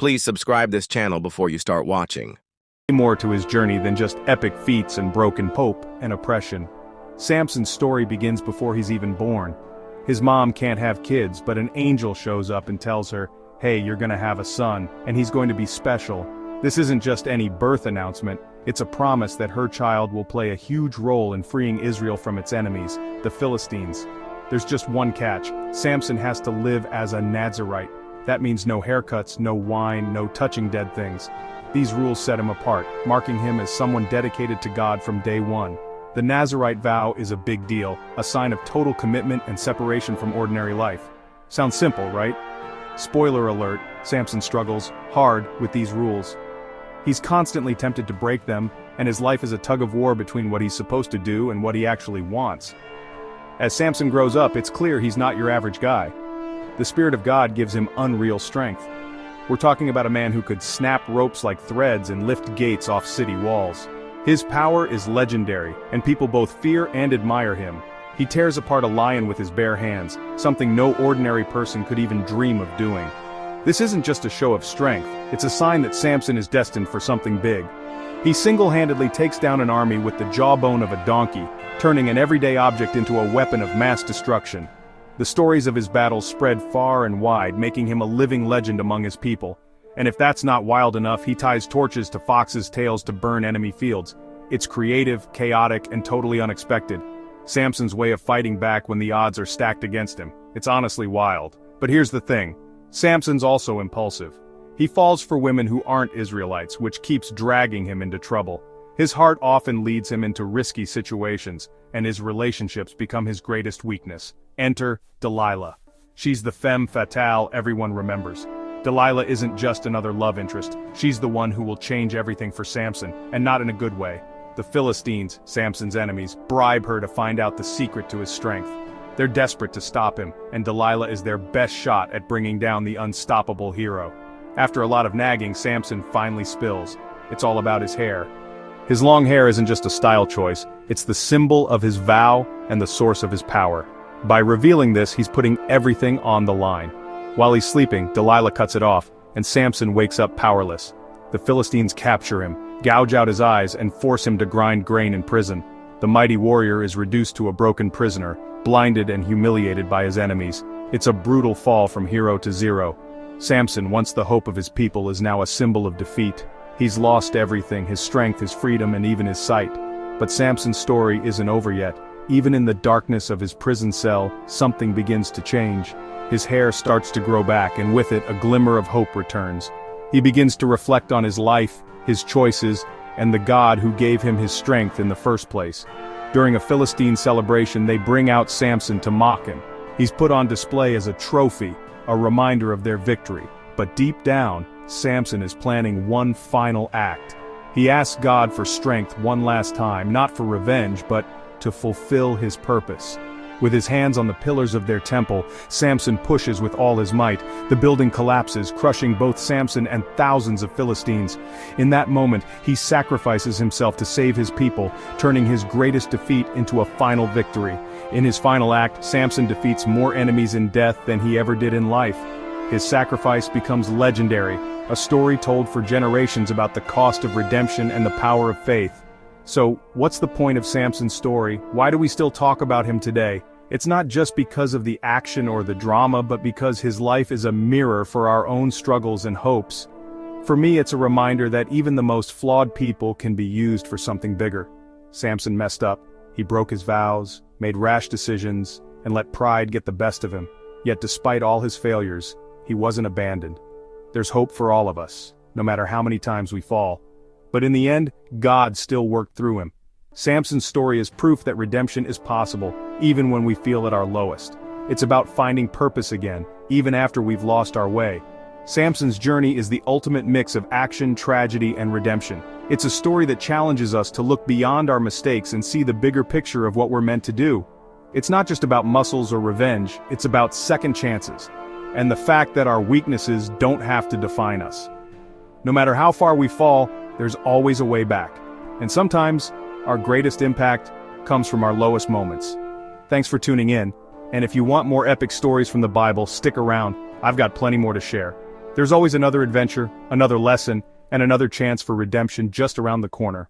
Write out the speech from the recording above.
Please subscribe this channel before you start watching. More to his journey than just epic feats and broken hope and oppression. Samson's story begins before he's even born. His mom can't have kids, but an angel shows up and tells her, "Hey, you're gonna have a son, and he's going to be special." This isn't just any birth announcement, it's a promise that her child will play a huge role in freeing Israel from its enemies, the Philistines. There's just one catch: Samson has to live as a Nazirite. That means no haircuts, no wine, no touching dead things. These rules set him apart, marking him as someone dedicated to God from day one. The Nazirite vow is a big deal, a sign of total commitment and separation from ordinary life. Sounds simple, right? Spoiler alert, Samson struggles hard with these rules. He's constantly tempted to break them, and his life is a tug-of-war between what he's supposed to do and what he actually wants. As Samson grows up, it's clear he's not your average guy. The Spirit of God gives him unreal strength. We're talking about a man who could snap ropes like threads and lift gates off city walls. His power is legendary, and people both fear and admire him. He tears apart a lion with his bare hands, something no ordinary person could even dream of doing. This isn't just a show of strength, it's a sign that Samson is destined for something big. He single-handedly takes down an army with the jawbone of a donkey, turning an everyday object into a weapon of mass destruction. The stories of his battles spread far and wide, making him a living legend among his people. And if that's not wild enough, he ties torches to foxes' tails to burn enemy fields. It's creative, chaotic, and totally unexpected. Samson's way of fighting back when the odds are stacked against him. It's honestly wild. But here's the thing. Samson's also impulsive. He falls for women who aren't Israelites, which keeps dragging him into trouble. His heart often leads him into risky situations, and his relationships become his greatest weakness. Enter Delilah. She's the femme fatale everyone remembers. Delilah isn't just another love interest, she's the one who will change everything for Samson, and not in a good way. The Philistines, Samson's enemies, bribe her to find out the secret to his strength. They're desperate to stop him, and Delilah is their best shot at bringing down the unstoppable hero. After a lot of nagging, Samson finally spills. It's all about his hair. His long hair isn't just a style choice, it's the symbol of his vow and the source of his power. By revealing this, he's putting everything on the line. While he's sleeping, Delilah cuts it off, and Samson wakes up powerless. The Philistines capture him, gouge out his eyes, and force him to grind grain in prison. The mighty warrior is reduced to a broken prisoner, blinded and humiliated by his enemies. It's a brutal fall from hero to zero. Samson, once the hope of his people, is now a symbol of defeat. He's lost everything: his strength, his freedom, and even his sight. But Samson's story isn't over yet. Even in the darkness of his prison cell, something begins to change. His hair starts to grow back, and with it, a glimmer of hope returns. He begins to reflect on his life, his choices, and the God who gave him his strength in the first place. During a Philistine celebration, they bring out Samson to mock him. He's put on display as a trophy, a reminder of their victory. But deep down, Samson is planning one final act. He asks God for strength one last time, not for revenge, but to fulfill his purpose. With his hands on the pillars of their temple, Samson pushes with all his might. The building collapses, crushing both Samson and thousands of Philistines. In that moment, he sacrifices himself to save his people, turning his greatest defeat into a final victory. In his final act, Samson defeats more enemies in death than he ever did in life. His sacrifice becomes legendary, a story told for generations about the cost of redemption and the power of faith. So, what's the point of Samson's story? Why do we still talk about him today? It's not just because of the action or the drama, but because his life is a mirror for our own struggles and hopes. For me, it's a reminder that even the most flawed people can be used for something bigger. Samson messed up. He broke his vows, made rash decisions, and let pride get the best of him. Yet despite all his failures, he wasn't abandoned. There's hope for all of us, no matter how many times we fall. But in the end, God still worked through him. Samson's story is proof that redemption is possible, even when we feel at our lowest. It's about finding purpose again, even after we've lost our way. Samson's journey is the ultimate mix of action, tragedy, and redemption. It's a story that challenges us to look beyond our mistakes and see the bigger picture of what we're meant to do. It's not just about muscles or revenge, it's about second chances, and the fact that our weaknesses don't have to define us. No matter how far we fall, there's always a way back. And sometimes, our greatest impact comes from our lowest moments. Thanks for tuning in, and if you want more epic stories from the Bible, stick around. I've got plenty more to share. There's always another adventure, another lesson, and another chance for redemption just around the corner.